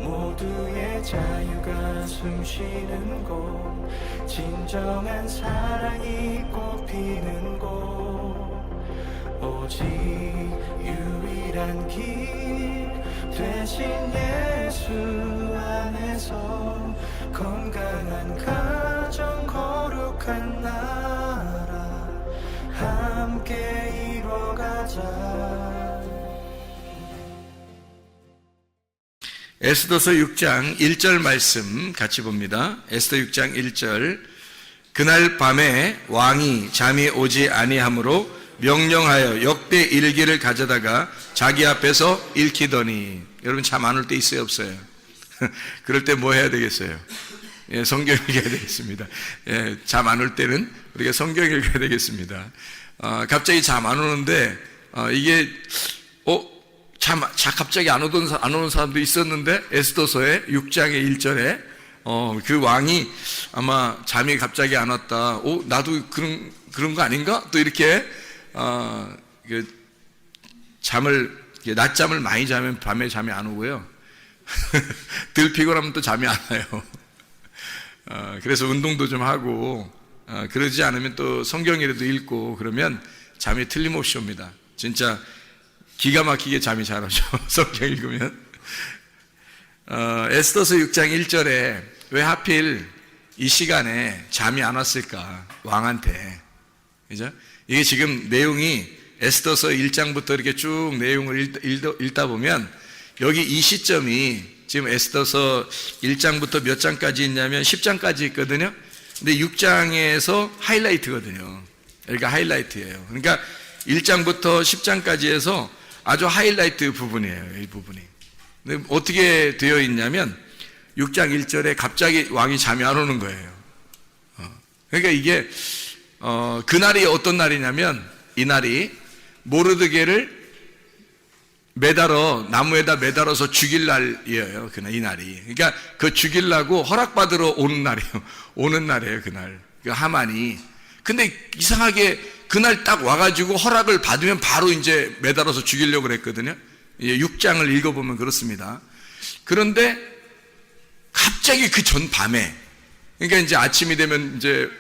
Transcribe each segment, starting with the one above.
모두의 자유가 숨쉬는 곳, 진정한 사랑이 꽃피는 곳, 오직 유일한 길 되신 예수 안에서 건강한 가정, 거룩한 나라 함께 이뤄가자. 에스더서 6장 1절 말씀 같이 봅니다. 에스더 6장 1절. 그날 밤에 왕이 잠이 오지 아니하므로 명령하여 역대 일기를 가져다가 자기 앞에서 읽히더니. 여러분 잠 안 올 때 있어요, 없어요? 그럴 때 뭐 해야 되겠어요? 예, 성경 읽어야 되겠습니다. 예, 잠 안 올 때는 우리가 성경 읽어야 되겠습니다. 갑자기 잠 안 오는데 이게 갑자기 안 오는 사람도 있었는데, 에스더서의 6장의 1절에 그 왕이 아마 잠이 갑자기 안 왔다. 나도 그런 거 아닌가? 또 이렇게 낮잠을 많이 자면 밤에 잠이 안 오고요. 덜 피곤하면 또 잠이 안 와요. 그래서 운동도 좀 하고 그러지 않으면 또 성경이라도 읽고 그러면 잠이 틀림없이 옵니다. 진짜 기가 막히게 잠이 잘 오죠. 성경 읽으면. 에스더서 6장 1절에 왜 하필 이 시간에 잠이 안 왔을까? 왕한테. 그죠? 이게 지금 내용이 에스더서 1장부터 이렇게 쭉 내용을 읽다 보면 여기 이 시점이 지금 에스더서 1장부터 몇 장까지 있냐면 10장까지 있거든요. 근데 6장에서 하이라이트거든요. 여기가 하이라이트예요. 그러니까 1장부터 10장까지 해서 아주 하이라이트 부분이에요, 이 부분이. 근데 어떻게 되어 있냐면 6장 1절에 갑자기 왕이 잠이 안 오는 거예요. 그러니까 이게 그날이 어떤 날이냐면 이 날이 모르드게를 나무에다 매달아서 죽일 날이에요. 그날 이 날이. 그러니까 그 죽이려고 허락받으러 오는 날이에요. 그날. 그 하만이. 근데 이상하게 그날 딱 와가지고 허락을 받으면 바로 이제 매달아서 죽이려고 그랬거든요. 6장을 읽어보면 그렇습니다. 그런데 갑자기 그 전 밤에, 그러니까 이제 아침이 되면 이제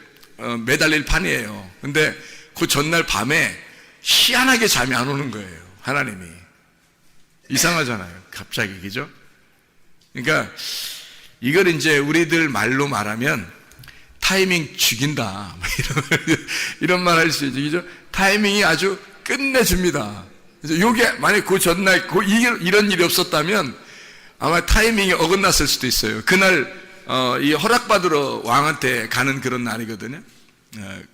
매달릴 판이에요. 근데 그 전날 밤에 희한하게 잠이 안 오는 거예요. 하나님이. 이상하잖아요. 갑자기, 그죠? 그러니까 이걸 이제 우리들 말로 말하면 타이밍 죽인다. 이런 말 할 수 있죠. 그죠? 타이밍이 아주 끝내줍니다. 요게 만약 그 전날 이런 일이 없었다면 아마 타이밍이 어긋났을 수도 있어요. 그날 이 허락받으러 왕한테 가는 그런 날이거든요.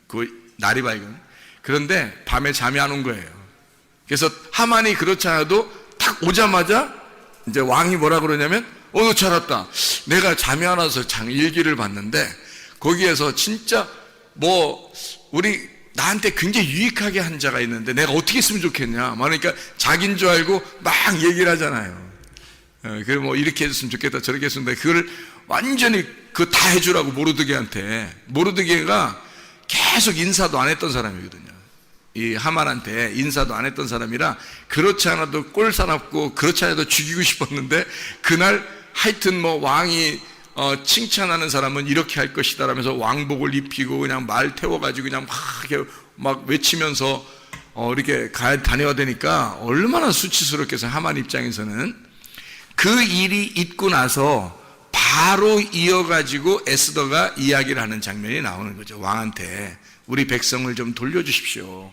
그 날이 밝은. 그런데 밤에 잠이 안 온 거예요. 그래서 하만이 그렇지 않아도 딱 오자마자 이제 왕이 뭐라 그러냐면 너 잘 왔다. 내가 잠이 안 와서 일기를 봤는데 거기에서 진짜 나한테 굉장히 유익하게 한 자가 있는데 내가 어떻게 했으면 좋겠냐. 그러니까 자기인 줄 알고 막 얘기를 하잖아요. 그래 이렇게 해줬으면 좋겠다, 저렇게 했으면 좋겠다. 그걸 완전히 다 해주라고 모르드게가 계속 인사도 안 했던 사람이거든요. 이 하만한테 인사도 안 했던 사람이라 그렇지 않아도 꼴사납고 그렇지 않아도 죽이고 싶었는데 그날 하여튼 왕이 칭찬하는 사람은 이렇게 할 것이다 라면서 왕복을 입히고 그냥 말 태워가지고 그냥 막 외치면서 이렇게 다녀야 되니까 얼마나 수치스럽게 해서 하만 입장에서는 그 일이 있고 나서 바로 이어가지고 에스더가 이야기를 하는 장면이 나오는 거죠. 왕한테 우리 백성을 좀 돌려주십시오.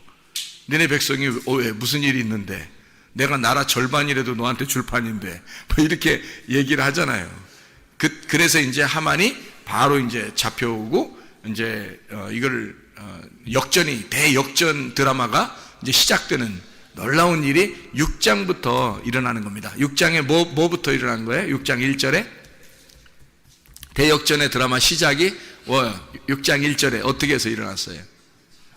너네 백성이 왜 무슨 일이 있는데 내가 나라 절반이라도 너한테 줄 판인데 이렇게 얘기를 하잖아요. 그래서 이제 하만이 바로 이제 잡혀오고 이제 이걸 대역전 드라마가 이제 시작되는 놀라운 일이 6장부터 일어나는 겁니다. 6장에 뭐부터 일어난 거예요? 6장 1절에 대역전의 드라마 시작이 6장 1절에 어떻게 해서 일어났어요?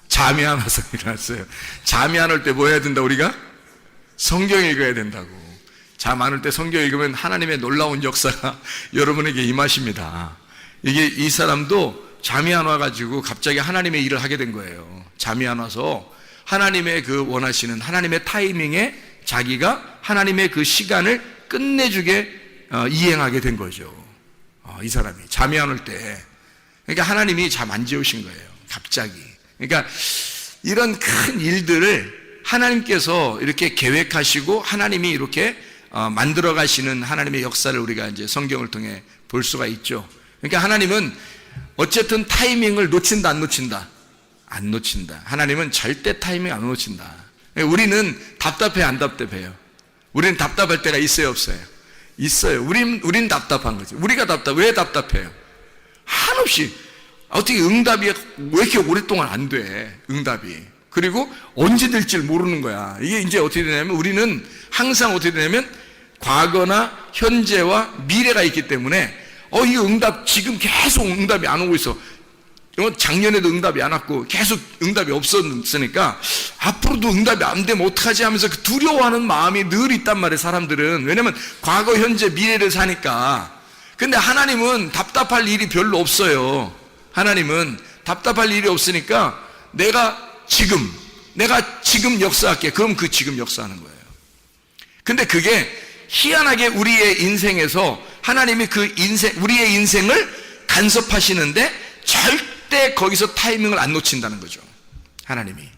잠이 안 와서 일어났어요. 잠이 안 올 때 뭐 해야 된다 우리가? 성경 읽어야 된다고. 잠 안 올 때 성경 읽으면 하나님의 놀라운 역사가 여러분에게 임하십니다. 이 사람도 잠이 안 와가지고 갑자기 하나님의 일을 하게 된 거예요. 잠이 안 와서 하나님의 그 원하시는 하나님의 타이밍에 자기가 하나님의 그 시간을 끝내주게 이행하게 된 거죠. 이 사람이 잠이 안 올 때, 그러니까 하나님이 잠 안 재우신 거예요. 갑자기. 그러니까 이런 큰 일들을 하나님께서 이렇게 계획하시고 하나님이 이렇게 만들어 가시는 하나님의 역사를 우리가 이제 성경을 통해 볼 수가 있죠. 그러니까 하나님은 어쨌든 타이밍을 놓친다, 안 놓친다? 안 놓친다. 하나님은 절대 타이밍 안 놓친다. 우리는 답답해, 안 답답해요? 우리는 답답할 때가 있어요, 없어요? 있어요. 우린 답답한 거지. 우리가 왜 답답해요? 한없이 어떻게 응답이 왜 이렇게 오랫동안 안 돼? 응답이. 그리고 언제 될지 모르는 거야. 이게 이제 어떻게 되냐면 우리는 항상 어떻게 되냐면 과거나 현재와 미래가 있기 때문에 이 응답 지금 계속 응답이 안 오고 있어. 작년에도 응답이 안 왔고 계속 응답이 없었으니까 앞으로도 응답이 안 되면 어떡하지 하면서 그 두려워하는 마음이 늘 있단 말이에요, 사람들은. 왜냐면 과거, 현재, 미래를 사니까. 근데 하나님은 답답할 일이 별로 없어요. 하나님은 답답할 일이 없으니까 내가 지금 역사할게. 그럼 그 지금 역사하는 거예요. 근데 그게 희한하게 우리의 인생에서 하나님이 우리의 인생을 간섭하시는데 절대 거기서 타이밍을 안 놓친다는 거죠. 하나님이.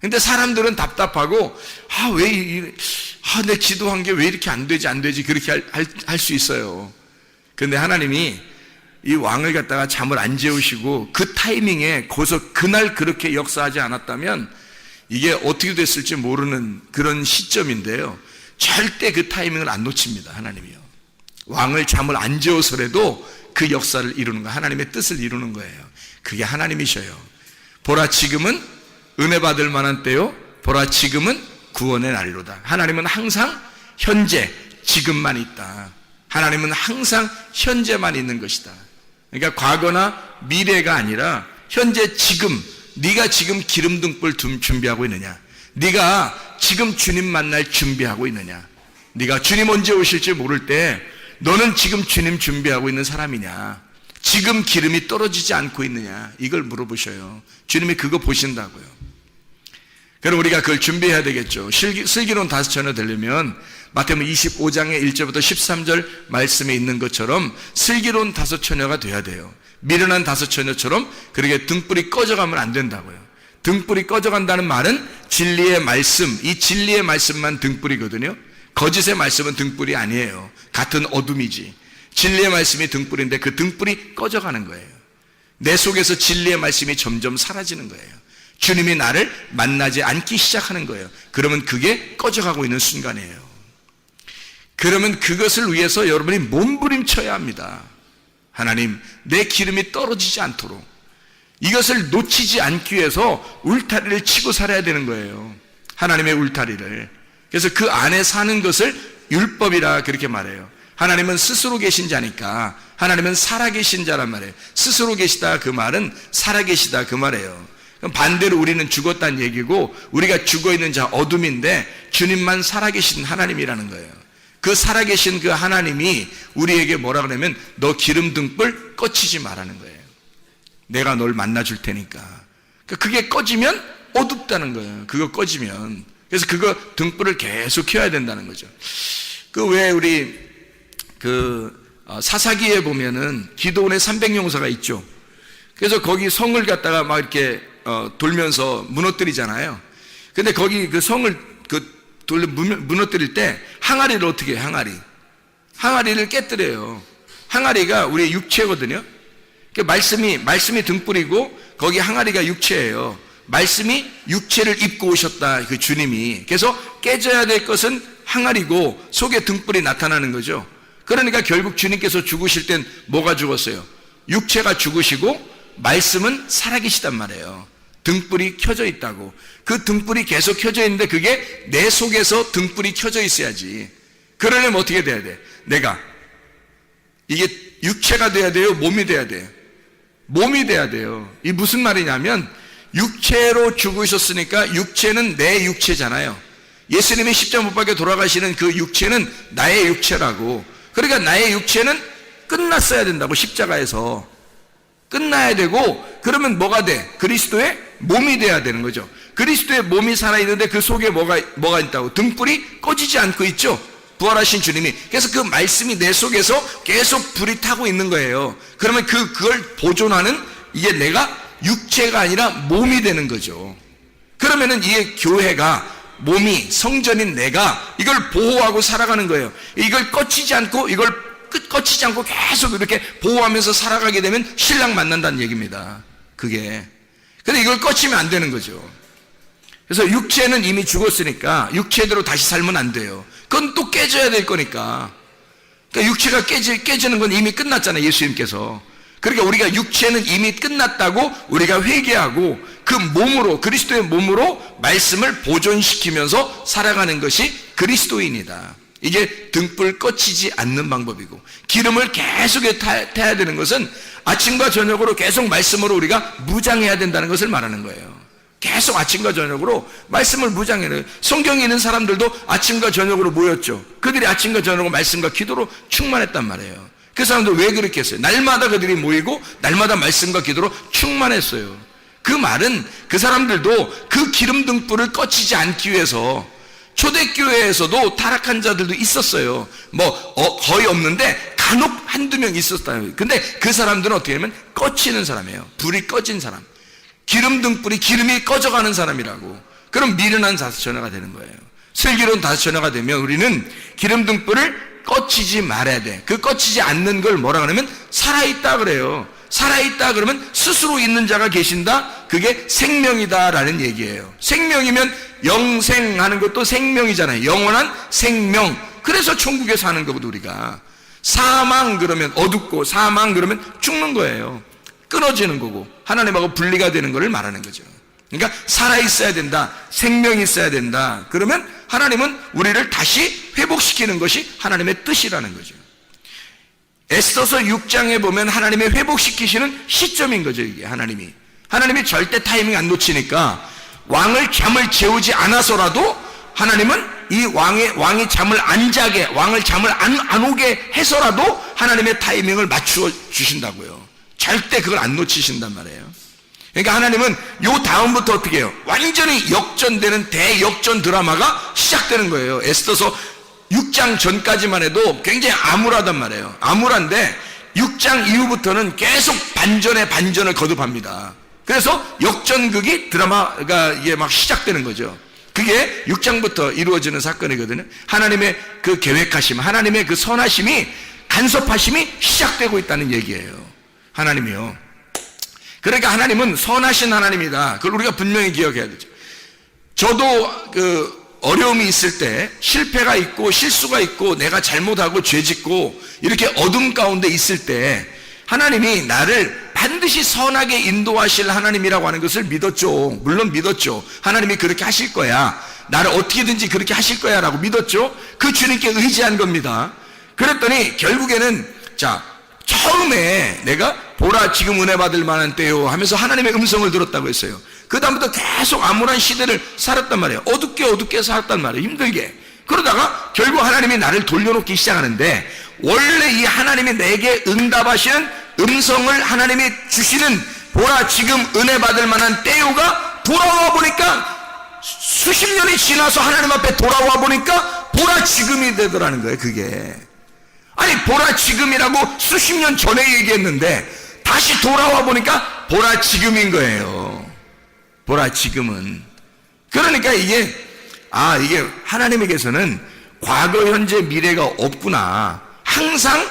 근데 사람들은 답답하고, 내 기도한 게 왜 이렇게 안 되지, 그렇게 할 수 있어요. 근데 하나님이 이 왕을 갖다가 잠을 안 재우시고 그 타이밍에 거기서 그날 그렇게 역사하지 않았다면 이게 어떻게 됐을지 모르는 그런 시점인데요. 절대 그 타이밍을 안 놓칩니다, 하나님이요. 왕을 잠을 안 재워서라도 그 역사를 이루는 거, 하나님의 뜻을 이루는 거예요. 그게 하나님이셔요. 보라, 지금은 은혜 받을 만한 때요. 보라, 지금은 구원의 날로다. 하나님은 항상 현재, 지금만 있다. 하나님은 항상 현재만 있는 것이다. 그러니까 과거나 미래가 아니라 현재, 지금. 네가 지금 기름 등불 준비하고 있느냐? 네가 지금 주님 만날 준비하고 있느냐? 네가 주님 언제 오실지 모를 때 너는 지금 주님 준비하고 있는 사람이냐? 지금 기름이 떨어지지 않고 있느냐? 이걸 물어보셔요. 주님이 그거 보신다고요. 그럼 우리가 그걸 준비해야 되겠죠. 슬기로운 다섯 처녀 되려면 마태복음 25장의 1절부터 13절 말씀에 있는 것처럼 슬기로운 다섯 처녀가 돼야 돼요. 미련한 다섯 처녀처럼 그렇게 등불이 꺼져가면 안 된다고요. 등불이 꺼져간다는 말은 진리의 말씀, 이 진리의 말씀만 등불이거든요. 거짓의 말씀은 등불이 아니에요. 같은 어둠이지. 진리의 말씀이 등불인데 그 등불이 꺼져가는 거예요. 내 속에서 진리의 말씀이 점점 사라지는 거예요. 주님이 나를 만나지 않기 시작하는 거예요. 그러면 그게 꺼져가고 있는 순간이에요. 그러면 그것을 위해서 여러분이 몸부림쳐야 합니다. 하나님, 내 기름이 떨어지지 않도록 이것을 놓치지 않기 위해서 울타리를 치고 살아야 되는 거예요. 하나님의 울타리를. 그래서 그 안에 사는 것을 율법이라 그렇게 말해요. 하나님은 스스로 계신 자니까 하나님은 살아계신 자란 말이에요. 스스로 계시다 그 말은 살아계시다 그 말이에요. 그럼 반대로 우리는 죽었다는 얘기고 우리가 죽어있는 자 어둠인데 주님만 살아계신 하나님이라는 거예요. 그 살아계신 그 하나님이 우리에게 뭐라 그러냐면 너 기름 등불 꺼치지 말라는 거예요. 내가 널 만나줄 테니까. 그게 꺼지면 어둡다는 거예요. 그거 꺼지면. 그래서 그거 등불을 계속 켜야 된다는 거죠. 그 왜 우리 사사기에 보면은 기도원의 300용사가 있죠. 그래서 거기 성을 갖다가 막 이렇게 돌면서 무너뜨리잖아요. 근데 거기 그 성을 무너뜨릴 때 항아리를 어떻게 해요? 항아리를 깨뜨려요. 항아리가 우리의 육체거든요. 말씀이 등불이고 거기 항아리가 육체예요. 말씀이 육체를 입고 오셨다, 그 주님이. 그래서 깨져야 될 것은 항아리고 속에 등불이 나타나는 거죠. 그러니까 결국 주님께서 죽으실 땐 뭐가 죽었어요? 육체가 죽으시고 말씀은 살아계시단 말이에요. 등불이 켜져 있다고. 그 등불이 계속 켜져 있는데 그게 내 속에서 등불이 켜져 있어야지. 그러려면 어떻게 돼야 돼? 내가 이게 육체가 돼야 돼요? 몸이 돼야 돼요? 몸이 돼야 돼요. 이 무슨 말이냐면 육체로 죽으셨으니까 육체는 내 육체잖아요. 예수님이 십자가 못 박혀 돌아가시는 그 육체는 나의 육체라고. 그러니까 나의 육체는 끝났어야 된다고, 십자가에서. 끝나야 되고, 그러면 뭐가 돼? 그리스도의 몸이 돼야 되는 거죠. 그리스도의 몸이 살아있는데 그 속에 뭐가 있다고? 등불이 꺼지지 않고 있죠. 부활하신 주님이. 그래서 그 말씀이 내 속에서 계속 불이 타고 있는 거예요. 그러면 그걸 보존하는, 이게 내가 육체가 아니라 몸이 되는 거죠. 그러면은 이게 교회가, 몸이, 성전인 내가 이걸 보호하고 살아가는 거예요. 이걸 꺼치지 않고 계속 이렇게 보호하면서 살아가게 되면 신랑 만난다는 얘기입니다. 그게. 근데 이걸 꺼치면 안 되는 거죠. 그래서 육체는 이미 죽었으니까 육체대로 다시 살면 안 돼요. 그건 또 깨져야 될 거니까. 그러니까 육체가 깨지는 건 이미 끝났잖아요, 예수님께서. 그러니까 우리가 육체는 이미 끝났다고 우리가 회개하고 그 몸으로, 그리스도의 몸으로 말씀을 보존시키면서 살아가는 것이 그리스도인이다. 이게 등불 꺼치지 않는 방법이고, 기름을 계속 타야 되는 것은 아침과 저녁으로 계속 말씀으로 우리가 무장해야 된다는 것을 말하는 거예요. 계속 아침과 저녁으로 말씀을 무장해야 돼요. 성경에 있는 사람들도 아침과 저녁으로 모였죠. 그들이 아침과 저녁으로 말씀과 기도로 충만했단 말이에요. 그 사람들 왜 그렇게 했어요? 날마다 그들이 모이고 날마다 말씀과 기도로 충만했어요. 그 말은 그 사람들도 그 기름 등불을 꺼치지 않기 위해서, 초대교회에서도 타락한 자들도 있었어요. 거의 없는데 간혹 한두 명 있었다. 근데 그 사람들은 어떻게 하면 꺼치는 사람이에요. 불이 꺼진 사람. 기름 등불이, 기름이 꺼져가는 사람이라고. 그럼 미련한 다섯천하가 되는 거예요. 슬기로운 다섯천하가 되면 우리는 기름 등불을 꺼치지 말아야 돼. 그 꺼치지 않는 걸 뭐라 그러면 살아있다 그래요. 살아있다 그러면 스스로 있는 자가 계신다. 그게 생명이다라는 얘기예요. 생명이면 영생하는 것도 생명이잖아요. 영원한 생명. 그래서 천국에 사는 거거든 우리가. 사망 그러면 어둡고, 사망 그러면 죽는 거예요. 끊어지는 거고 하나님하고 분리가 되는 것을 말하는 거죠. 그러니까 살아있어야 된다, 생명이 있어야 된다. 그러면 하나님은 우리를 다시 회복시키는 것이 하나님의 뜻이라는 거죠. 에스더서 6장에 보면 하나님의 회복시키시는 시점인 거죠. 이게 하나님이 절대 타이밍 안 놓치니까, 왕을 잠을 재우지 않아서라도 하나님은 이 왕이 잠을 안 자게, 왕을 잠을 안 오게 해서라도 하나님의 타이밍을 맞추어 주신다고요. 절대 그걸 안 놓치신단 말이에요. 그러니까 하나님은 요 다음부터 어떻게 해요? 완전히 역전되는 대역전 드라마가 시작되는 거예요. 에스더서 6장 전까지만 해도 굉장히 암울하단 말이에요. 암울한데 6장 이후부터는 계속 반전에 반전을 거듭합니다. 그래서 역전극이, 드라마가 이게 막 시작되는 거죠. 그게 6장부터 이루어지는 사건이거든요. 하나님의 그 계획하심, 하나님의 그 선하심이, 간섭하심이 시작되고 있다는 얘기예요. 하나님이요. 그러니까 하나님은 선하신 하나님이다. 그걸 우리가 분명히 기억해야 되죠. 저도 어려움이 있을 때, 실패가 있고 실수가 있고 내가 잘못하고 죄짓고 이렇게 어둠 가운데 있을 때 하나님이 나를 반드시 선하게 인도하실 하나님이라고 하는 것을 믿었죠. 물론 믿었죠. 하나님이 그렇게 하실 거야, 나를 어떻게든지 그렇게 하실 거야 라고 믿었죠. 그 주님께 의지한 겁니다. 그랬더니 결국에는, 처음에 내가 보라 지금 은혜 받을 만한 때요 하면서 하나님의 음성을 들었다고 했어요. 그 다음부터 계속 암울한 시대를 살았단 말이에요. 어둡게 살았단 말이에요. 힘들게. 그러다가 결국 하나님이 나를 돌려놓기 시작하는데, 원래 이 하나님이 내게 응답하시는 음성을 하나님이 주시는, 보라 지금 은혜 받을 만한 때요가 돌아와 보니까, 수십 년이 지나서 하나님 앞에 돌아와 보니까 보라 지금이 되더라는 거예요. 그게 아니, 보라 지금이라고 수십 년 전에 얘기했는데 다시 돌아와 보니까 보라 지금인 거예요. 보라 지금은. 그러니까 이게 하나님에게서는 과거, 현재, 미래가 없구나. 항상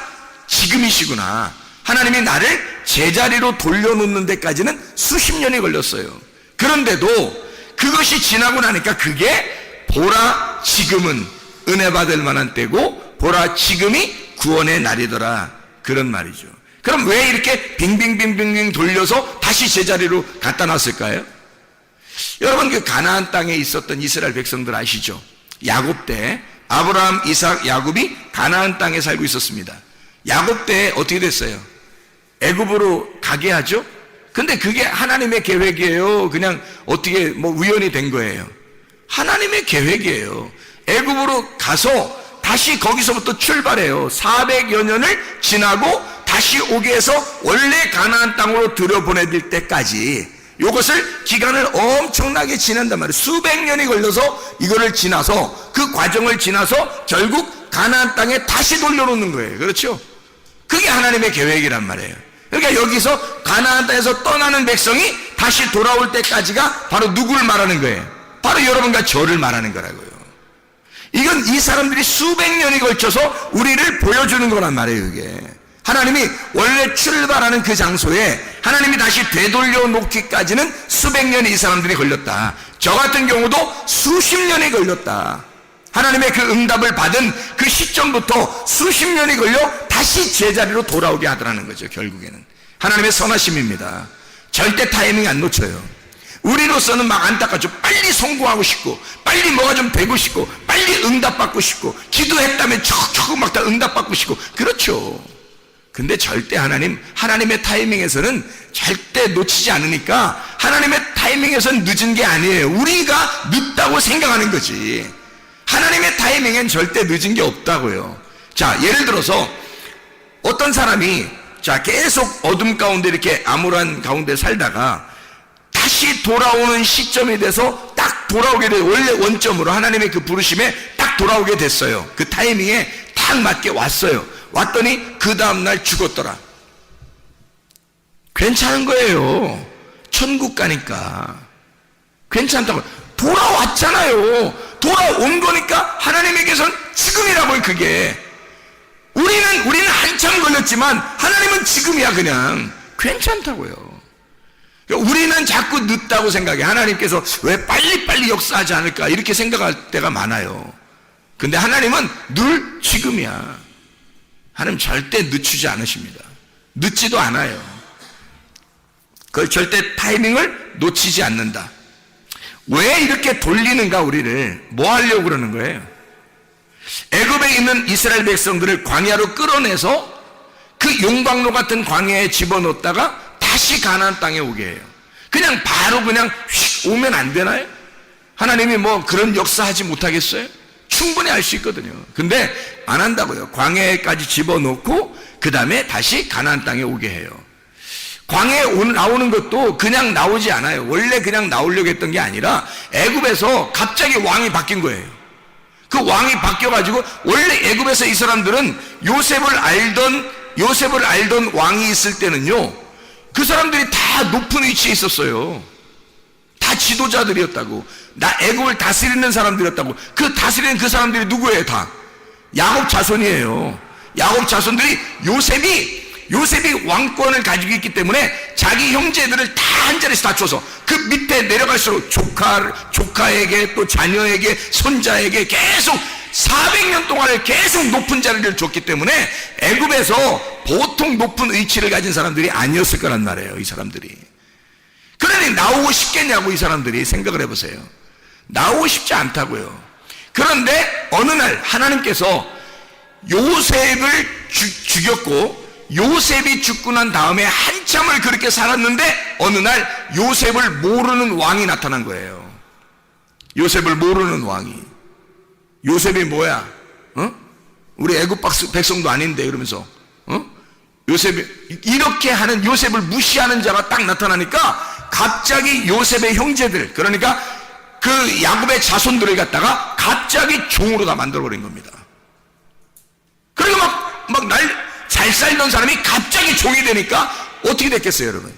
지금이시구나. 하나님이 나를 제자리로 돌려놓는 데까지는 수십 년이 걸렸어요. 그런데도 그것이 지나고 나니까 그게 보라 지금은 은혜 받을 만한 때고, 보라 지금이 구원의 날이더라. 그런 말이죠. 그럼 왜 이렇게 빙빙빙빙 돌려서 다시 제자리로 갖다 놨을까요? 여러분, 그 가나안 땅에 있었던 이스라엘 백성들 아시죠? 야곱 때 아브라함, 이삭, 야곱이 가나안 땅에 살고 있었습니다. 야곱 때 어떻게 됐어요? 애굽으로 가게 하죠? 근데 그게 하나님의 계획이에요? 그냥 어떻게 우연히 된 거예요? 하나님의 계획이에요. 애굽으로 가서 다시 거기서부터 출발해요. 400여 년을 지나고 다시 오게 해서 원래 가나안 땅으로 들여보내질 때까지 이것을 기간을 엄청나게 지난단 말이에요. 수백 년이 걸려서 이거를 지나서 그 과정을 지나서 결국 가나안 땅에 다시 돌려놓는 거예요. 그렇죠? 그게 하나님의 계획이란 말이에요. 그러니까 여기서 가나안 땅에서 떠나는 백성이 다시 돌아올 때까지가 바로 누구를 말하는 거예요? 바로 여러분과 저를 말하는 거라고요. 이건 이 사람들이 수백 년이 걸쳐서 우리를 보여주는 거란 말이에요. 이게 하나님이 원래 출발하는 그 장소에 하나님이 다시 되돌려 놓기까지는 수백 년이 이 사람들이 걸렸다. 저 같은 경우도 수십 년이 걸렸다. 하나님의 그 응답을 받은 그 시점부터 수십 년이 걸려 다시 제자리로 돌아오게 하더라는 거죠. 결국에는 하나님의 선하심입니다. 절대 타이밍 안 놓쳐요. 우리로서는 막 안타깝죠. 빨리 성공하고 싶고 빨리 뭐가 좀 되고 싶고 빨리 응답받고 싶고 기도했다면 척척 막 다 응답받고 싶고 그렇죠. 근데 절대 하나님의 타이밍에서는 절대 놓치지 않으니까 하나님의 타이밍에서는 늦은 게 아니에요. 우리가 늦다고 생각하는 거지. 하나님의 타이밍엔 절대 늦은 게 없다고요. 자, 예를 들어서 어떤 사람이 계속 어둠 가운데 이렇게 암울한 가운데 살다가 다시 돌아오는 시점이 돼서 딱 돌아오게 돼요. 원래 원점으로 하나님의 그 부르심에 딱 돌아오게 됐어요. 그 타이밍에 딱 맞게 왔어요. 왔더니 그 다음날 죽었더라. 괜찮은 거예요. 천국 가니까 괜찮다고. 돌아왔잖아요. 돌아온 거니까 하나님에게선 지금이라고요. 그게 우리는 한참 걸렸지만 하나님은 지금이야. 그냥 괜찮다고요. 우리는 자꾸 늦다고 생각해. 하나님께서 왜 빨리빨리 역사하지 않을까 이렇게 생각할 때가 많아요. 근데 하나님은 늘 지금이야. 하나님 절대 늦추지 않으십니다. 늦지도 않아요. 그걸 절대 타이밍을 놓치지 않는다. 왜 이렇게 돌리는가? 우리를 뭐 하려고 그러는 거예요? 애굽에 있는 이스라엘 백성들을 광야로 끌어내서 그 용광로 같은 광야에 집어넣었다가 다시 가나안 땅에 오게 해요. 그냥 바로 그냥 휙 오면 안 되나요? 하나님이 뭐 그런 역사 하지 못하겠어요? 충분히 할 수 있거든요. 근데 안 한다고요. 광야에까지 집어넣고 그 다음에 다시 가나안 땅에 오게 해요. 광야에 나오는 것도 그냥 나오지 않아요. 원래 그냥 나오려고 했던 게 아니라 애굽에서 갑자기 왕이 바뀐 거예요. 그 왕이 바뀌어가지고 원래 애굽에서 이 사람들은 요셉을 알던 왕이 있을 때는요, 그 사람들이 다 높은 위치에 있었어요. 다 지도자들이었다고. 애굽을 다스리는 사람들이었다고. 그 다스리는 그 사람들이 누구예요? 다 야곱 자손이에요. 야곱 자손들이 요셉이 왕권을 가지고 있기 때문에 자기 형제들을 다 한 자리씩 다 줘서 그 밑에 내려갈수록 조카에게 또 자녀에게 손자에게 계속 400년 동안을 계속 높은 자리를 줬기 때문에 애굽에서 보통 높은 위치를 가진 사람들이 아니었을 거란 말이에요. 이 사람들이. 그러니 나오고 싶겠냐고. 이 사람들이 생각을 해보세요. 나오고 싶지 않다고요. 그런데 어느 날 하나님께서 요셉을 죽였고, 요셉이 죽고 난 다음에 한참을 그렇게 살았는데 어느 날 요셉을 모르는 왕이 나타난 거예요. 요셉을 모르는 왕이. 요셉이 뭐야? 우리 애굽 백성도 아닌데 이러면서 요셉이 이렇게 하는, 요셉을 무시하는 자가 딱 나타나니까 갑자기 요셉의 형제들, 그러니까 그 야곱의 자손들을 갖다가 갑자기 종으로 다 만들어버린 겁니다. 그리고 막 잘 살던 사람이 갑자기 종이 되니까 어떻게 됐겠어요, 여러분?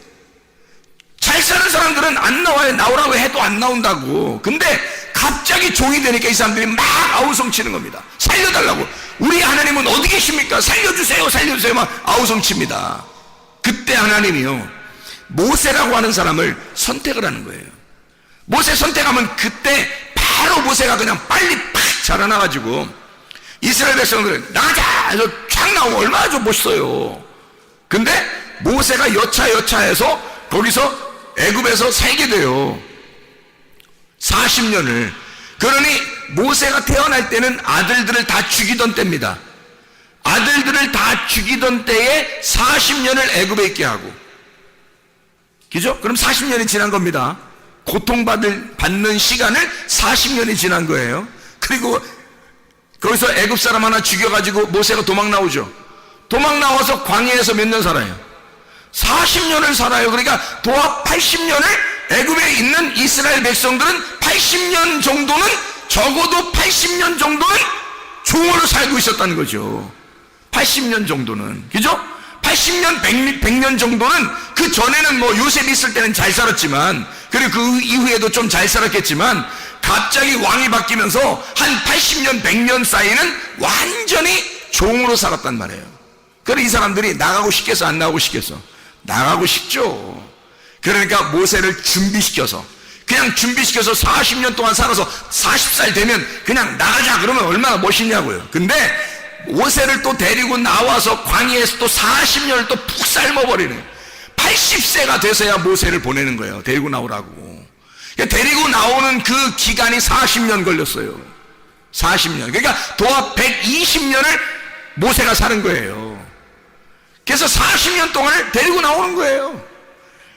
잘 사는 사람들은 안 나와요. 나오라고 해도 안 나온다고. 근데 갑자기 종이 되니까 이 사람들이 막 아우성치는 겁니다. 살려달라고. 우리 하나님은 어디 계십니까? 살려주세요, 살려주세요. 막 아우성칩니다. 그때 하나님이요, 모세라고 하는 사람을 선택을 하는 거예요. 모세 선택하면 그때 바로 모세가 그냥 빨리 팍 자라나가지고 이스라엘 백성들은 나가자 해서 촥 나오면 얼마나 좀 멋있어요. 근데 모세가 여차해서 거기서 애굽에서 살게 돼요. 40년을. 그러니 모세가 태어날 때는 아들들을 다 죽이던 때입니다. 아들들을 다 죽이던 때에 40년을 애굽에 있게 하고, 그죠? 그럼 40년이 지난 겁니다. 고통받는 시간을 40년이 지난 거예요. 그리고 거기서 애굽 사람 하나 죽여가지고 모세가 도망 나오죠. 도망 나와서 광야에서 몇 년 살아요? 40년을 살아요. 그러니까 도합 80년을 애굽에 있는 이스라엘 백성들은 80년 정도는, 적어도 80년 정도는 종으로 살고 있었다는 거죠. 80년 정도는, 그죠? 80년, 100년 정도는, 그 전에는 뭐 요셉 있을 때는 잘 살았지만, 그리고 그 이후에도 좀 잘 살았겠지만, 갑자기 왕이 바뀌면서 한 80년, 100년 사이는 완전히 종으로 살았단 말이에요. 그래서 이 사람들이 나가고 싶겠어, 안 나가고 싶겠어? 나가고 싶죠. 그러니까 모세를 준비시켜서, 그냥 준비시켜서 40년 동안 살아서 40살 되면 그냥 나가자 그러면 얼마나 멋있냐고요. 근데 모세를 또 데리고 나와서 광야에서 또 40년을 또 푹 삶아버리는, 80세가 돼서야 모세를 보내는 거예요. 데리고 나오라고. 그러니까 데리고 나오는 그 기간이 40년 걸렸어요. 40년. 그러니까 도합 120년을 모세가 사는 거예요. 그래서 40년 동안을 데리고 나오는 거예요.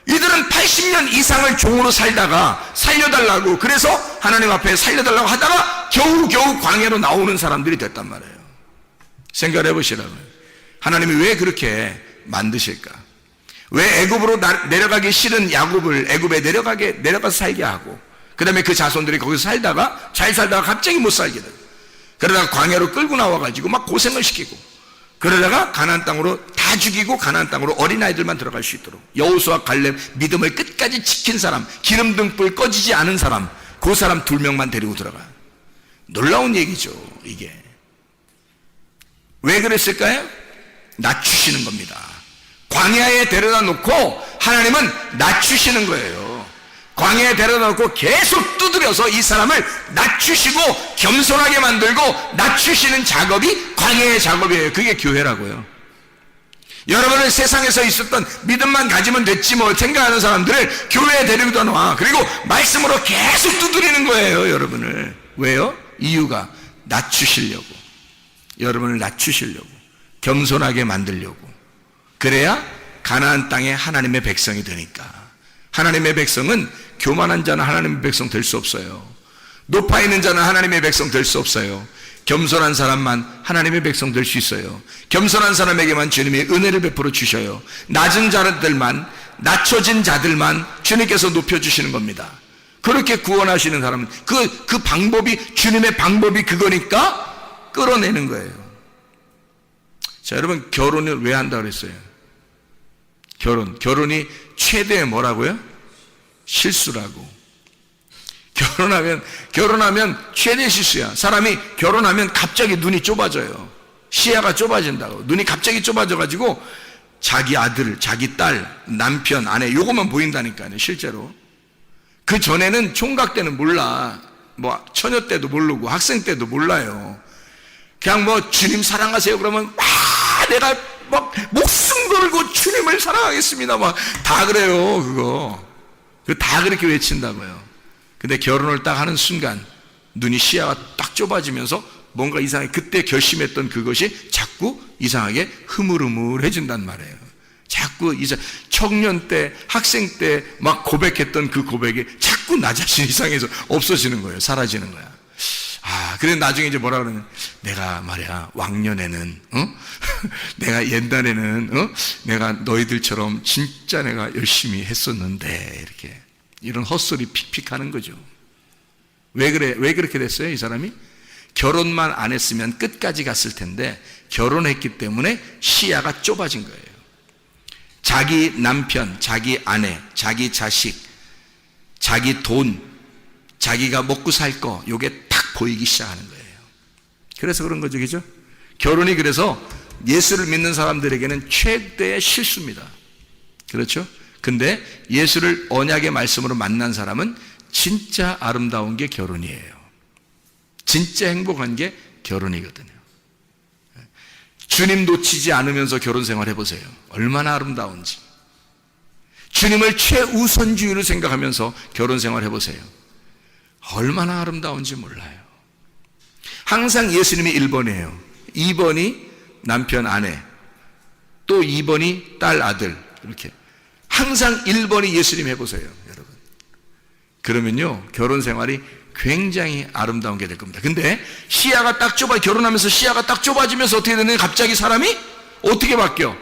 이들은 80년 이상을 종으로 살다가 살려달라고, 그래서 하나님 앞에 살려달라고 하다가 겨우겨우 광야로 나오는 사람들이 됐단 말이에요. 생각을 해보시라고요. 하나님이 왜 그렇게 만드실까? 왜 애굽으로 내려가기 싫은 야곱을 애굽에 내려가서 살게 하고, 그 다음에 그 자손들이 거기서 살다가 잘 살다가 갑자기 못 살게 되고, 그러다가 광야로 끌고 나와가지고 막 고생을 시키고, 그러다가 가나안 땅으로 다 죽이고 가나안 땅으로 어린아이들만 들어갈 수 있도록, 여호수아 갈렙 믿음을 끝까지 지킨 사람, 기름 등불 꺼지지 않은 사람, 그 사람 2명만 데리고 들어가. 놀라운 얘기죠. 이게 왜 그랬을까요? 낮추시는 겁니다. 광야에 데려다 놓고 하나님은 낮추시는 거예요. 광야에 데려다 놓고 계속 두드려서 이 사람을 낮추시고 겸손하게 만들고 낮추시는 작업이 광야의 작업이에요. 그게 교회라고요. 여러분은 세상에서 있었던 믿음만 가지면 됐지 뭐 생각하는 사람들을 교회에 데리고 놔. 그리고 말씀으로 계속 두드리는 거예요. 여러분을. 왜요? 이유가 낮추시려고, 여러분을 낮추시려고, 겸손하게 만들려고. 그래야 가나안 땅에 하나님의 백성이 되니까. 하나님의 백성은 교만한 자는 하나님의 백성 될 수 없어요. 높아 있는 자는 하나님의 백성 될 수 없어요. 겸손한 사람만 하나님의 백성 될 수 있어요. 겸손한 사람에게만 주님이 은혜를 베풀어 주셔요. 낮은 자들만, 낮춰진 자들만 주님께서 높여주시는 겁니다. 그렇게 구원하시는 사람은 그 방법이, 주님의 방법이 그거니까 끌어내는 거예요. 자, 여러분, 결혼을 왜 한다고 그랬어요? 결혼이 최대의 뭐라고요? 실수라고. 결혼하면 최대 실수야. 사람이 결혼하면 갑자기 눈이 좁아져요. 시야가 좁아진다고. 눈이 갑자기 좁아져가지고 자기 아들, 자기 딸, 남편, 아내 요것만 보인다니까요. 실제로. 그 전에는 총각 때는 몰라. 뭐 처녀 때도 모르고 학생 때도 몰라요. 그냥 뭐 주님 사랑하세요 그러면 와 내가 막 목숨 걸고 주님을 사랑하겠습니다 막 다 그래요. 그거 다 그렇게 외친다고요. 근데 결혼을 딱 하는 순간 눈이, 시야가 딱 좁아지면서 뭔가 이상하게 그때 결심했던 그것이 자꾸 이상하게 흐물흐물해진단 말이에요. 자꾸 청년 때, 학생 때 막 고백했던 그 고백이 자꾸 나 자신 이상해서 없어지는 거예요. 사라지는 거야. 그래 나중에 이제 뭐라 그러냐면, 내가 말이야 왕년에는 내가 옛날에는 내가 너희들처럼 진짜 내가 열심히 했었는데, 이렇게 이런 헛소리 픽픽 하는 거죠. 왜 그렇게 됐어요? 이 사람이 결혼만 안 했으면 끝까지 갔을 텐데 결혼했기 때문에 시야가 좁아진 거예요. 자기 남편, 자기 아내, 자기 자식, 자기 돈, 자기가 먹고 살 거, 요게 탁 보이기 시작하는 거예요. 그래서 그런 거죠, 그죠? 결혼이 그래서 예수를 믿는 사람들에게는 최대의 실수입니다. 그렇죠? 근데 예수를 언약의 말씀으로 만난 사람은 진짜 아름다운 게 결혼이에요. 진짜 행복한 게 결혼이거든요. 주님 놓치지 않으면서 결혼 생활 해보세요. 얼마나 아름다운지. 주님을 최우선주의로 생각하면서 결혼 생활 해보세요. 얼마나 아름다운지 몰라요. 항상 예수님이 1번이에요. 2번이 남편, 아내, 또 2번이 딸, 아들. 이렇게 항상 1번이 예수님 해보세요, 여러분. 그러면요 결혼 생활이 굉장히 아름다운 게 될 겁니다. 근데 시야가 딱 좁아, 결혼하면서 시야가 딱 좁아지면서 어떻게 되느냐, 갑자기 사람이 어떻게 바뀌어?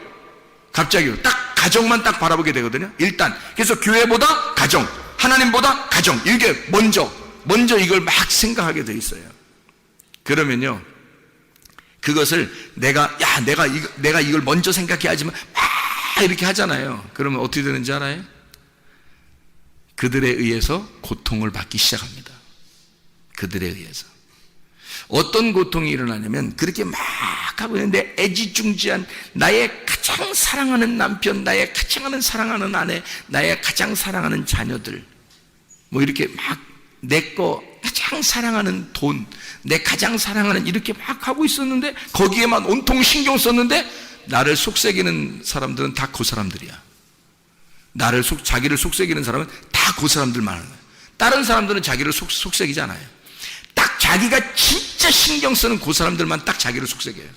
갑자기 딱 가정만 딱 바라보게 되거든요. 일단 그래서 교회보다 가정, 하나님보다 가정, 이게 먼저 이걸 막 생각하게 돼 있어요. 그러면요, 그것을 내가 이걸 먼저 생각해야지만 막 이렇게 하잖아요. 그러면 어떻게 되는지 알아요? 그들에 의해서 고통을 받기 시작합니다. 그들에 의해서. 어떤 고통이 일어나냐면, 그렇게 막 하고 있는데 애지중지한 나의 가장 사랑하는 남편, 나의 가장 사랑하는 아내, 나의 가장 사랑하는 자녀들, 뭐 이렇게 막 내 거 가장 사랑하는 돈, 내 가장 사랑하는 이렇게 막 하고 있었는데, 거기에만 온통 신경 썼는데, 나를 속삭이는 사람들은 다 그 사람들이야. 자기를 속삭이는 사람은 다 그 사람들만 하는 거야. 다른 사람들은 자기를 속삭이지 않아요. 딱 자기가 진짜 신경 쓰는 그 사람들만 딱 자기를 속삭여요.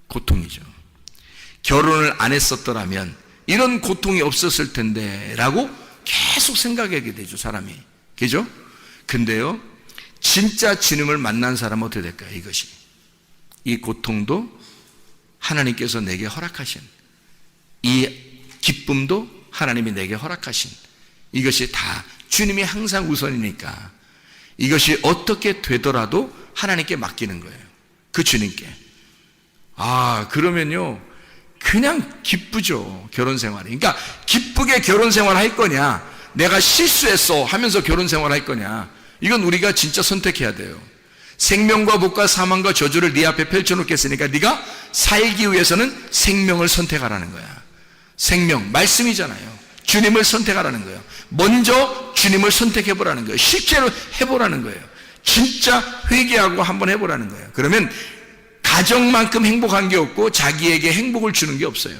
고통이죠. 결혼을 안 했었더라면 이런 고통이 없었을 텐데 라고 계속 생각하게 되죠, 사람이. 그죠? 근데요, 진짜 주님을 만난 사람은 어떻게 될까요? 이것이, 이 고통도 하나님께서 내게 허락하신, 이 기쁨도 하나님이 내게 허락하신, 이것이 다 주님이 항상 우선이니까 이것이 어떻게 되더라도 하나님께 맡기는 거예요. 그 주님께. 그러면요, 그냥 기쁘죠, 결혼 생활이. 그러니까 기쁘게 결혼 생활 할 거냐, 내가 실수했어 하면서 결혼 생활 할 거냐, 이건 우리가 진짜 선택해야 돼요. 생명과 복과 사망과 저주를 네 앞에 펼쳐놓겠으니까 네가 살기 위해서는 생명을 선택하라는 거야. 생명, 말씀이잖아요. 주님을 선택하라는 거예요. 먼저 주님을 선택해보라는 거예요. 실제로 해보라는 거예요. 진짜 회개하고 한번 해보라는 거예요. 그러면 가정만큼 행복한 게 없고 자기에게 행복을 주는 게 없어요.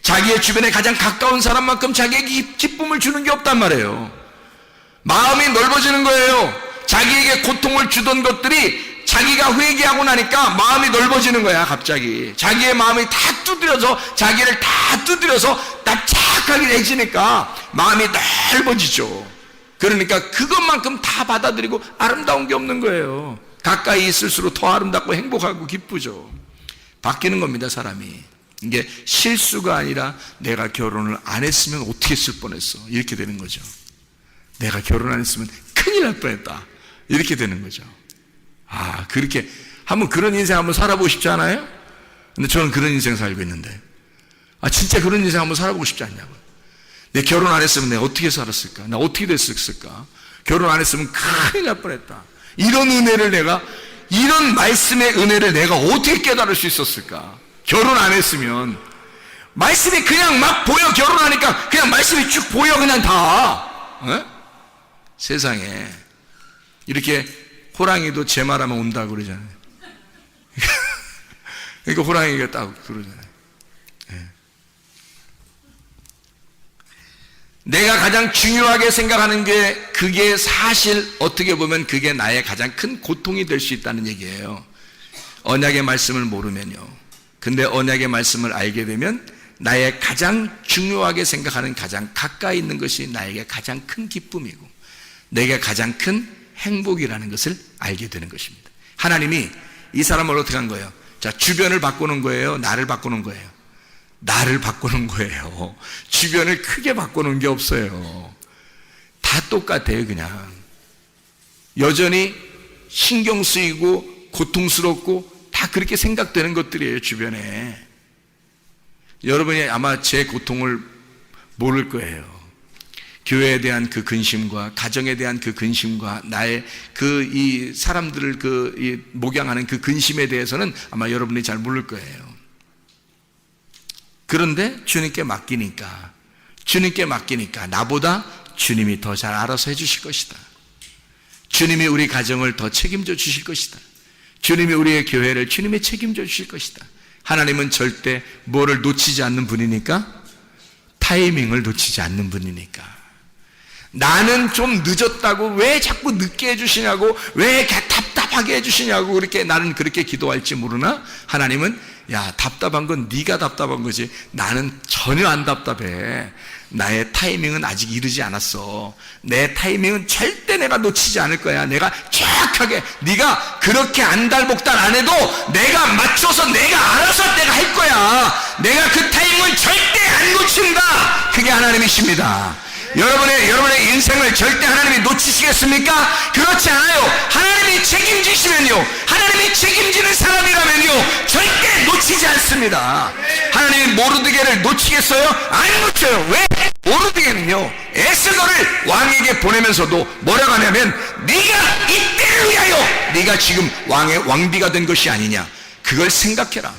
자기의 주변에 가장 가까운 사람만큼 자기에게 기쁨을 주는 게 없단 말이에요. 마음이 넓어지는 거예요. 자기에게 고통을 주던 것들이 자기가 회개하고 나니까 마음이 넓어지는 거야. 갑자기 자기의 마음이 다 두드려서, 자기를 다 두드려서 납작하게 내지니까 마음이 넓어지죠. 그러니까 그것만큼 다 받아들이고 아름다운 게 없는 거예요. 가까이 있을수록 더 아름답고 행복하고 기쁘죠. 바뀌는 겁니다, 사람이. 이게 실수가 아니라 내가 결혼을 안 했으면 어떻게 했을 뻔했어, 이렇게 되는 거죠. 내가 결혼 안 했으면 큰일 날 뻔했다, 이렇게 되는 거죠. 그렇게 한번 그런 인생 한번 살아보고 싶지 않아요? 근데 저는 그런 인생 살고 있는데, 진짜 그런 인생 한번 살아보고 싶지 않냐고요. 내 결혼 안 했으면 내가 어떻게 살았을까? 나 어떻게 됐을까? 결혼 안 했으면 큰일 날 뻔했다. 이런 은혜를 이런 말씀의 은혜를 내가 어떻게 깨달을 수 있었을까? 결혼 안 했으면 말씀이 그냥 막 보여. 결혼하니까 그냥 말씀이 쭉 보여, 그냥 다. 세상에 이렇게 호랑이도 제 말하면 온다고 그러잖아요. 그러니까 호랑이가 딱 그러잖아요. 내가 가장 중요하게 생각하는 게, 그게 사실 어떻게 보면 그게 나의 가장 큰 고통이 될 수 있다는 얘기예요. 언약의 말씀을 모르면요. 근데 언약의 말씀을 알게 되면 나의 가장 중요하게 생각하는, 가장 가까이 있는 것이 나에게 가장 큰 기쁨이고 내게 가장 큰 행복이라는 것을 알게 되는 것입니다. 하나님이 이 사람을 어떻게 한 거예요? 자, 주변을 바꾸는 거예요? 나를 바꾸는 거예요? 나를 바꾸는 거예요. 주변을 크게 바꾸는 게 없어요. 다 똑같아요. 그냥 여전히 신경 쓰이고 고통스럽고 다 그렇게 생각되는 것들이에요, 주변에. 여러분이 아마 제 고통을 모를 거예요. 교회에 대한 그 근심과 가정에 대한 그 근심과 나의 이 사람들을 이 목양하는 그 근심에 대해서는 아마 여러분이 잘 모를 거예요. 그런데 주님께 맡기니까 나보다 주님이 더 잘 알아서 해주실 것이다. 주님이 우리 가정을 더 책임져 주실 것이다. 주님이 우리의 교회를 주님이 책임져 주실 것이다. 하나님은 절대 뭐를 놓치지 않는 분이니까, 타이밍을 놓치지 않는 분이니까. 나는 좀 늦었다고 왜 자꾸 늦게 해주시냐고, 왜 답답하게 해주시냐고 나는 그렇게 기도할지 모르나, 하나님은 야, 답답한 건 네가 답답한 거지 나는 전혀 안 답답해. 나의 타이밍은 아직 이르지 않았어. 내 타이밍은 절대 내가 놓치지 않을 거야. 내가 정확하게, 네가 그렇게 안달복달 안 해도 내가 맞춰서 내가 알아서 내가 할 거야. 내가 그 타이밍은 절대 안 놓친다. 그게 하나님이십니다. 여러분의 인생을 절대 하나님이 놓치시겠습니까? 그렇지 않아요. 하나님이 책임지시면요, 하나님이 책임지는 사람이라면요, 절대 놓치지 않습니다. 하나님이 모르드게를 놓치겠어요? 안 놓쳐요. 왜? 모르드게는요, 에스더를 왕에게 보내면서도 뭐라고 하냐면, 네가 이때를 위하여 네가 지금 왕의 왕비가 된 것이 아니냐, 그걸 생각해라.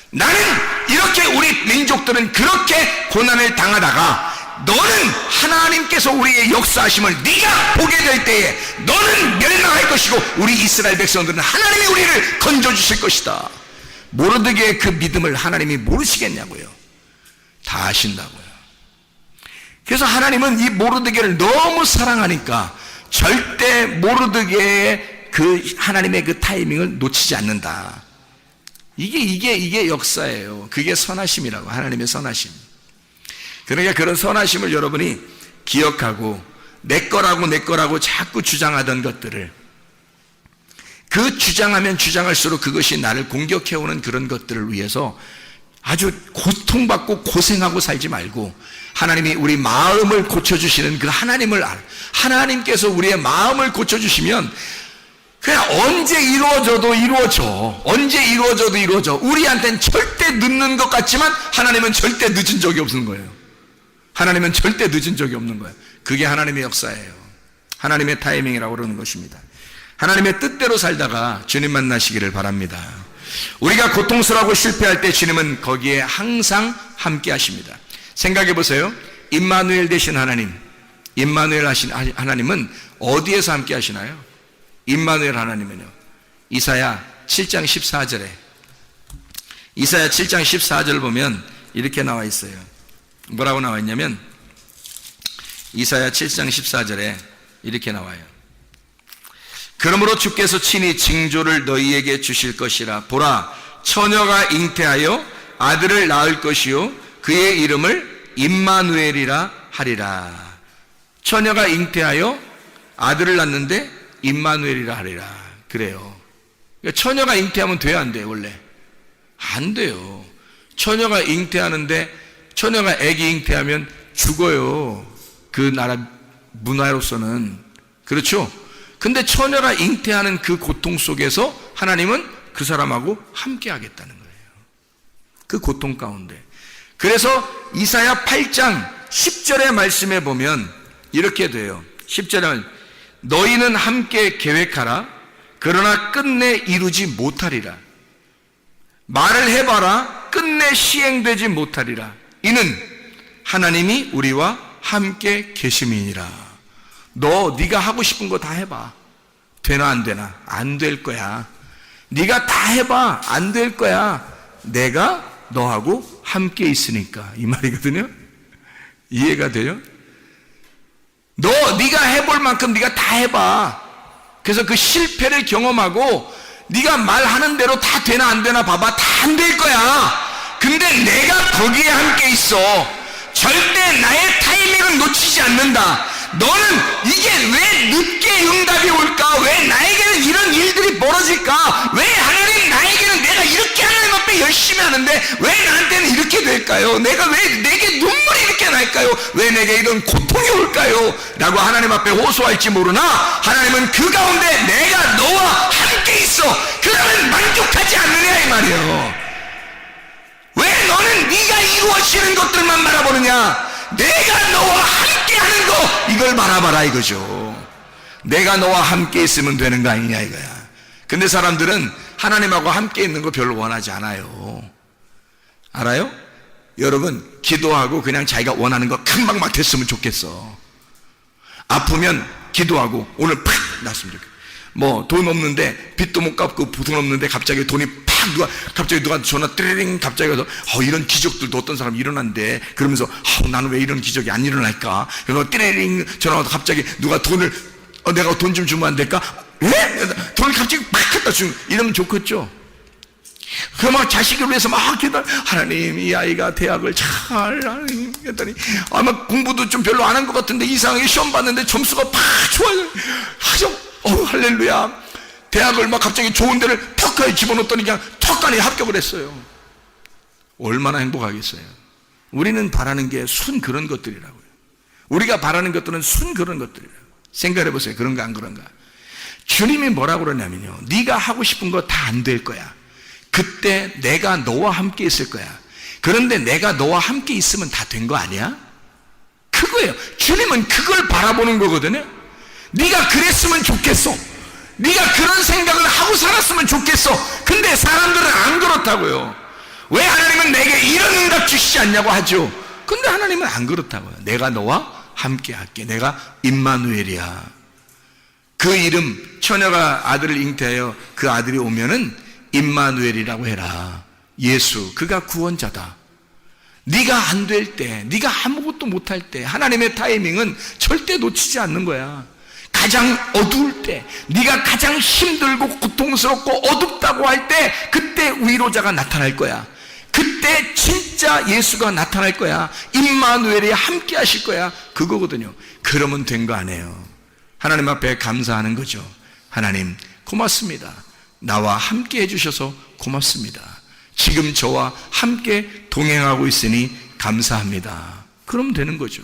나는 이렇게, 우리 민족들은 그렇게 고난을 당하다가 너는 하나님께서 우리의 역사하심을 네가 보게 될 때에 너는 멸망할 것이고 우리 이스라엘 백성들은 하나님이 우리를 건져주실 것이다. 모르드게의 그 믿음을 하나님이 모르시겠냐고요. 다 아신다고요. 그래서 하나님은 이 모르드게를 너무 사랑하니까 절대 모르드게의 그 하나님의 그 타이밍을 놓치지 않는다. 이게 역사예요. 그게 선하심이라고, 하나님의 선하심. 그러니까 그런 선하심을 여러분이 기억하고, 내 거라고 자꾸 주장하던 것들을, 그 주장하면 주장할수록 그것이 나를 공격해오는 그런 것들을 위해서 아주 고통받고 고생하고 살지 말고, 하나님이 우리 마음을 고쳐주시는 그 하나님을 하나님께서 우리의 마음을 고쳐주시면 그냥 언제 이루어져도 이루어져. 우리한테는 절대 늦는 것 같지만 하나님은 절대 늦은 적이 없는 거예요. 하나님은 절대 늦은 적이 없는 거예요. 그게 하나님의 역사예요. 하나님의 타이밍이라고 그러는 것입니다. 하나님의 뜻대로 살다가 주님 만나시기를 바랍니다. 우리가 고통스러워하고 실패할 때 주님은 거기에 항상 함께 하십니다. 생각해 보세요. 임마누엘 되신 하나님, 임마누엘 하신 하나님은 어디에서 함께 하시나요? 임마누엘 하나님은요, 이사야 7장 14절에, 이사야 7장 14절 보면 이렇게 나와 있어요. 뭐라고 나와 있냐면, 이사야 7장 14절에 이렇게 나와요. 그러므로 주께서 친히 징조를 너희에게 주실 것이라. 보라, 처녀가 잉태하여 아들을 낳을 것이요 그의 이름을 임마누엘이라 하리라. 처녀가 잉태하여 아들을 낳는데 임마누엘이라 하리라. 그래요. 그러니까 처녀가 잉태하면 돼요, 안 돼요? 원래 안 돼요. 처녀가 잉태하는데, 처녀가 아기 잉태하면 죽어요. 그 나라 문화로서는. 그렇죠? 근데 처녀가 잉태하는 그 고통 속에서 하나님은 그 사람하고 함께 하겠다는 거예요. 그 고통 가운데. 그래서 이사야 8장 10절의 말씀에 보면 이렇게 돼요. 10절에 너희는 함께 계획하라. 그러나 끝내 이루지 못하리라. 말을 해봐라. 끝내 시행되지 못하리라. 이는 하나님이 우리와 함께 계심이니라. 네가 하고 싶은 거 다 해봐. 되나 안 되나? 안 될 거야. 네가 다 해봐. 안 될 거야. 내가 너하고 함께 있으니까. 이 말이거든요. 이해가 돼요? 네가 해볼 만큼 네가 다 해봐. 그래서 그 실패를 경험하고 네가 말하는 대로 다 되나 안 되나 봐봐. 다 안 될 거야. 근데 내가 거기에 함께 있어. 절대 나의 타이밍은 놓치지 않는다. 너는 이게 왜 늦게 응답이 올까? 왜 나에게는 이런 일들이 벌어질까? 왜 하나님 나에게는 내가 이렇게 하나님 앞에 열심히 하는데 왜 나한테는 이렇게 될까요? 내가 왜 내게 눈물이 이렇게 날까요? 왜 내게 이런 고통이 올까요? 라고 하나님 앞에 호소할지 모르나 하나님은 그 가운데 내가 너와 함께 있어. 그러면 만족하지 않느냐 이 말이에요. 왜 너는 네가 이루어지는 것들만 바라보느냐? 내가 너와 함께 하는 거, 이걸 바라봐라 이거죠. 내가 너와 함께 있으면 되는 거 아니냐 이거야. 근데 사람들은 하나님하고 함께 있는 거 별로 원하지 않아요. 알아요? 여러분, 기도하고 그냥 자기가 원하는 거 금방 막 됐으면 좋겠어. 아프면 기도하고 오늘 팍 났으면 좋겠어. 뭐 돈 없는데 빚도 못 갚고 돈 없는데 갑자기 돈이 갑자기 누가 전화 띠링 갑자기 가서 이런 기적들도 어떤 사람이 일어난대. 그러면서 나는 왜 이런 기적이 안 일어날까? 그래서 띠링 전화가 갑자기 누가 돈을 내가 돈 좀 주면 안 될까? 왜? 돈을 갑자기 팍 갖다 주면 이러면 좋겠죠. 막 자식을 위해서 막 기도, 하나님 이 아이가 대학을 잘 하나님 했더니 아마 공부도 좀 별로 안 한 것 같은데 이상하게 시험 봤는데 점수가 팍 좋아요. 할렐루야. 대학을 막 갑자기 좋은 데를 턱하니 집어넣었더니 그냥 턱하니 합격을 했어요. 얼마나 행복하겠어요. 우리는 바라는 게 순 그런 것들이라고요. 우리가 바라는 것들은 순 그런 것들이라고. 생각해 보세요. 그런가 안 그런가. 주님이 뭐라고 그러냐면요, 네가 하고 싶은 거 다 안 될 거야. 그때 내가 너와 함께 있을 거야. 그런데 내가 너와 함께 있으면 다 된 거 아니야? 그거예요. 주님은 그걸 바라보는 거거든요. 네가 그랬으면 좋겠어. 네가 그런 생각을 하고 살았으면 좋겠어. 근데 사람들은 안 그렇다고요. 왜 하나님은 내게 이런 응답 주시지 않냐고 하죠. 근데 하나님은 안 그렇다고요. 내가 너와 함께 할게. 내가 임마누엘이야. 그 이름, 처녀가 아들을 잉태하여 그 아들이 오면은 임마누엘이라고 해라. 예수, 그가 구원자다. 네가 안 될 때, 네가 아무것도 못할 때 하나님의 타이밍은 절대 놓치지 않는 거야. 가장 어두울 때, 네가 가장 힘들고 고통스럽고 어둡다고 할 때, 그때 위로자가 나타날 거야. 그때 진짜 예수가 나타날 거야. 임마누엘이 함께 하실 거야. 그거거든요. 그러면 된 거 아니에요. 하나님 앞에 감사하는 거죠. 하나님 고맙습니다. 나와 함께 해주셔서 고맙습니다. 지금 저와 함께 동행하고 있으니 감사합니다. 그러면 되는 거죠.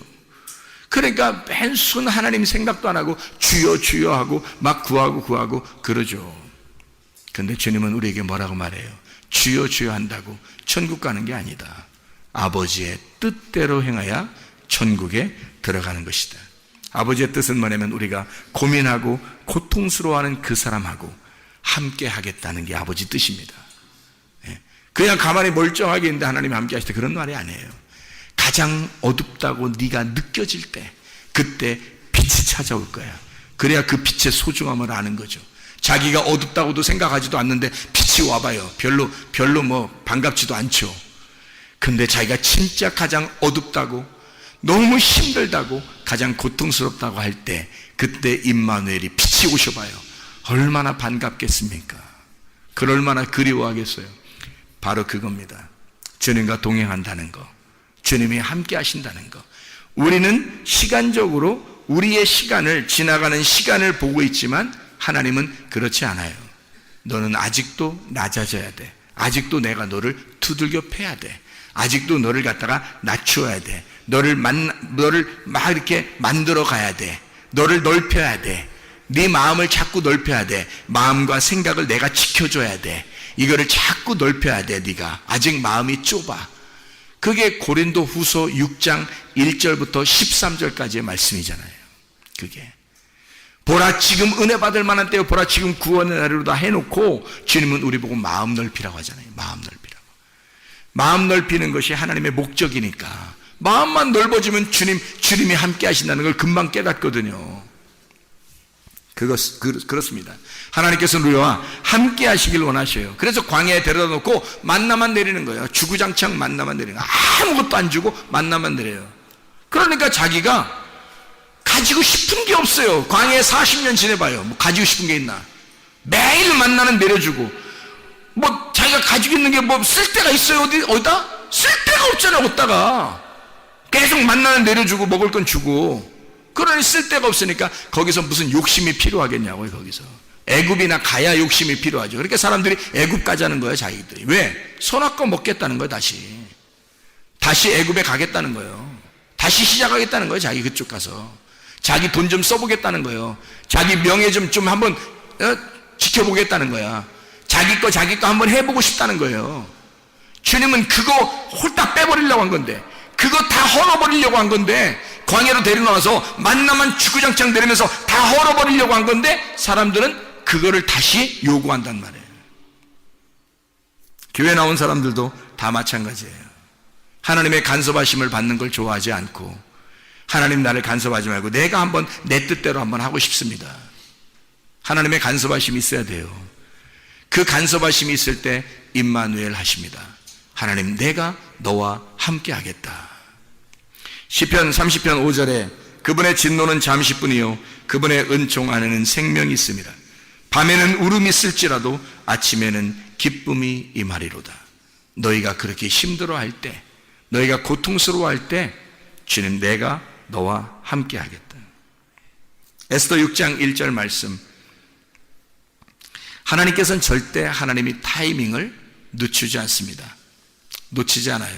그러니까 맨순 하나님 생각도 안 하고 주여 주여 하고 막 구하고 그러죠. 근데 주님은 우리에게 뭐라고 말해요? 주여 주여 한다고 천국 가는 게 아니다. 아버지의 뜻대로 행하여 천국에 들어가는 것이다. 아버지의 뜻은 뭐냐면 우리가 고민하고 고통스러워하는 그 사람하고 함께 하겠다는 게 아버지 뜻입니다. 그냥 가만히 멀쩡하게 있는데 하나님이 함께 하실 때 그런 말이 아니에요. 가장 어둡다고 네가 느껴질 때, 그때 빛이 찾아올 거야. 그래야 그 빛의 소중함을 아는 거죠. 자기가 어둡다고도 생각하지도 않는데 빛이 와봐요. 별로 뭐 반갑지도 않죠. 근데 자기가 진짜 가장 어둡다고, 너무 힘들다고, 가장 고통스럽다고 할 때, 그때 임마누엘이 빛이 오셔봐요. 얼마나 반갑겠습니까? 그럴 만나 그리워하겠어요. 바로 그겁니다. 주님과 동행한다는 거, 주님이 함께 하신다는 거. 우리는 시간적으로 우리의 시간을, 지나가는 시간을 보고 있지만 하나님은 그렇지 않아요. 너는 아직도 낮아져야 돼. 아직도 내가 너를 두들겨 패야 돼. 아직도 너를 갖다가 낮추어야 돼. 너를 막 이렇게 만들어 가야 돼. 너를 넓혀야 돼. 네 마음을 자꾸 넓혀야 돼. 마음과 생각을 내가 지켜줘야 돼. 이거를 자꾸 넓혀야 돼. 네가 아직 마음이 좁아. 그게 고린도 후서 6장 1절부터 13절까지의 말씀이잖아요. 그게 보라 지금 은혜 받을 만한 때요, 보라 지금 구원의 날이로 다 해놓고 주님은 우리 보고 마음 넓히라고 하잖아요. 마음 넓히라고. 마음 넓히는 것이 하나님의 목적이니까 마음만 넓어지면 주님이 함께 하신다는 걸 금방 깨닫거든요. 그렇습니다. 하나님께서는 우리와 함께 하시길 원하셔요. 그래서 광야에 데려다 놓고 만나만 내리는 거예요. 주구장창 만나만 내리는 거예요. 아무것도 안 주고 만나만 내려요. 그러니까 자기가 가지고 싶은 게 없어요. 광야에 40년 지내봐요. 뭐 가지고 싶은 게 있나? 매일 만나는 내려주고, 뭐 자기가 가지고 있는 게 뭐 쓸데가 있어요? 어디다? 쓸데가 없잖아요. 어디다가 계속 만나는 내려주고 먹을 건 주고. 그러니 쓸데가 없으니까 거기서 무슨 욕심이 필요하겠냐고요. 거기서 애굽이나 가야 욕심이 필요하죠. 그러니까 사람들이 애굽 가자는 거예요. 자기들이. 왜? 선악과 먹겠다는 거예요. 다시 애굽에 가겠다는 거예요. 다시 시작하겠다는 거예요. 자기 그쪽 가서 자기 돈 좀 써보겠다는 거예요. 자기 명예 좀 한번 지켜보겠다는 거야. 자기 거 한번 해보고 싶다는 거예요. 주님은 그거 홀딱 빼버리려고 한 건데, 그거 다 헐어버리려고 한 건데, 광야로 데려나와서 만나만 주구장창 내리면서 다 헐어버리려고 한 건데, 사람들은 그거를 다시 요구한단 말이에요. 교회 나온 사람들도 다 마찬가지예요. 하나님의 간섭하심을 받는 걸 좋아하지 않고, 하나님 나를 간섭하지 말고 내가 한번 내 뜻대로 한번 하고 싶습니다. 하나님의 간섭하심이 있어야 돼요. 그 간섭하심이 있을 때 임마누엘 하십니다. 하나님 내가 너와 함께 하겠다. 시편 30편 5절에 그분의 진노는 잠시뿐이요 그분의 은총 안에는 생명이 있습니다. 밤에는 울음이 있을지라도 아침에는 기쁨이 임하리로다. 너희가 그렇게 힘들어할 때, 너희가 고통스러워할 때 주님 내가 너와 함께 하겠다. 에스더 6장 1절 말씀, 하나님께서는 절대 하나님이 타이밍을 늦추지 않습니다. 놓치지 않아요.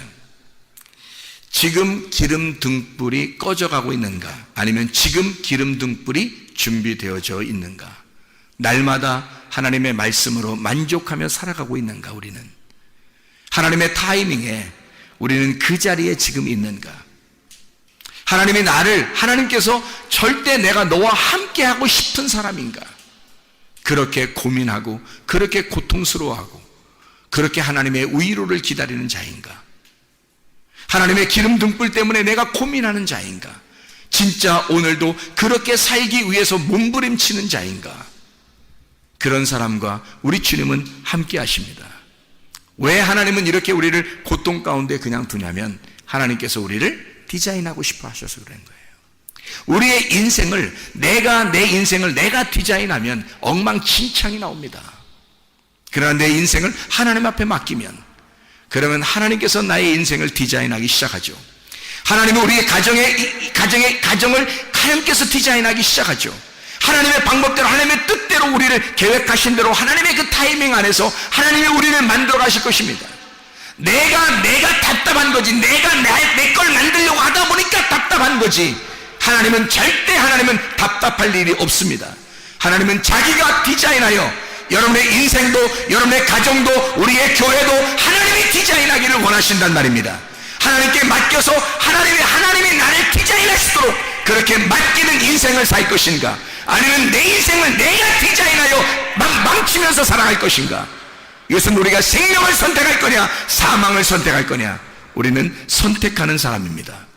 지금 기름 등불이 꺼져가고 있는가, 아니면 지금 기름 등불이 준비되어져 있는가, 날마다 하나님의 말씀으로 만족하며 살아가고 있는가, 우리는 하나님의 타이밍에 우리는 그 자리에 지금 있는가, 하나님이 하나님께서 절대 내가 너와 함께 하고 싶은 사람인가, 그렇게 고민하고 그렇게 고통스러워하고 그렇게 하나님의 위로를 기다리는 자인가, 하나님의 기름 등불 때문에 내가 고민하는 자인가, 진짜 오늘도 그렇게 살기 위해서 몸부림치는 자인가, 그런 사람과 우리 주님은 함께 하십니다. 왜 하나님은 이렇게 우리를 고통 가운데 그냥 두냐면 하나님께서 우리를 디자인하고 싶어 하셔서 그런 거예요. 우리의 인생을, 내 인생을 내가 디자인하면 엉망진창이 나옵니다. 그러나 내 인생을 하나님 앞에 맡기면, 그러면 하나님께서 나의 인생을 디자인하기 시작하죠. 하나님은 우리의 가정을 하나님께서 디자인하기 시작하죠. 하나님의 방법대로, 하나님의 뜻대로 우리를 계획하신 대로 하나님의 그 타이밍 안에서 하나님이 우리를 만들어 가실 것입니다. 내가 답답한 거지, 내가 내 걸 만들려고 하다 보니까 답답한 거지, 하나님은 답답할 일이 없습니다. 하나님은 자기가 디자인하여 여러분의 인생도, 여러분의 가정도, 우리의 교회도 하나님이 디자인하기를 원하신단 말입니다. 하나님께 맡겨서 하나님이 나를 디자인하시도록 그렇게 맡기는 인생을 살 것인가, 아니면 내 인생을 내가 디자인하여 망치면서 살아갈 것인가, 이것은 우리가 생명을 선택할 거냐 사망을 선택할 거냐, 우리는 선택하는 사람입니다.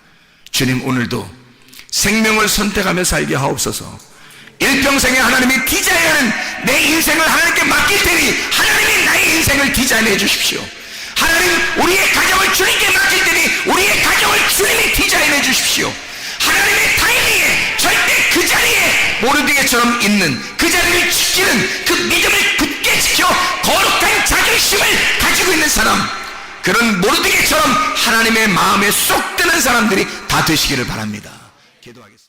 주님 오늘도 생명을 선택하며 살게 하옵소서. 일평생에 하나님이 디자인하는 내 인생을 하나님께 맡길 테니 하나님이 나의 인생을 디자인해 주십시오. 하나님, 우리의 가정을 주님께 맡길 테니 우리의 가정을 주님이 디자인해 주십시오. 하나님의 타이밍에 절대 그 자리에 모르드게처럼 있는, 그 자리를 지키는, 그 믿음을 굳게 지켜 거룩한 자존심을 가지고 있는 사람, 그런 모르드게처럼 하나님의 마음에 쏙 드는 사람들이 다 되시기를 바랍니다. 기도하겠습니다.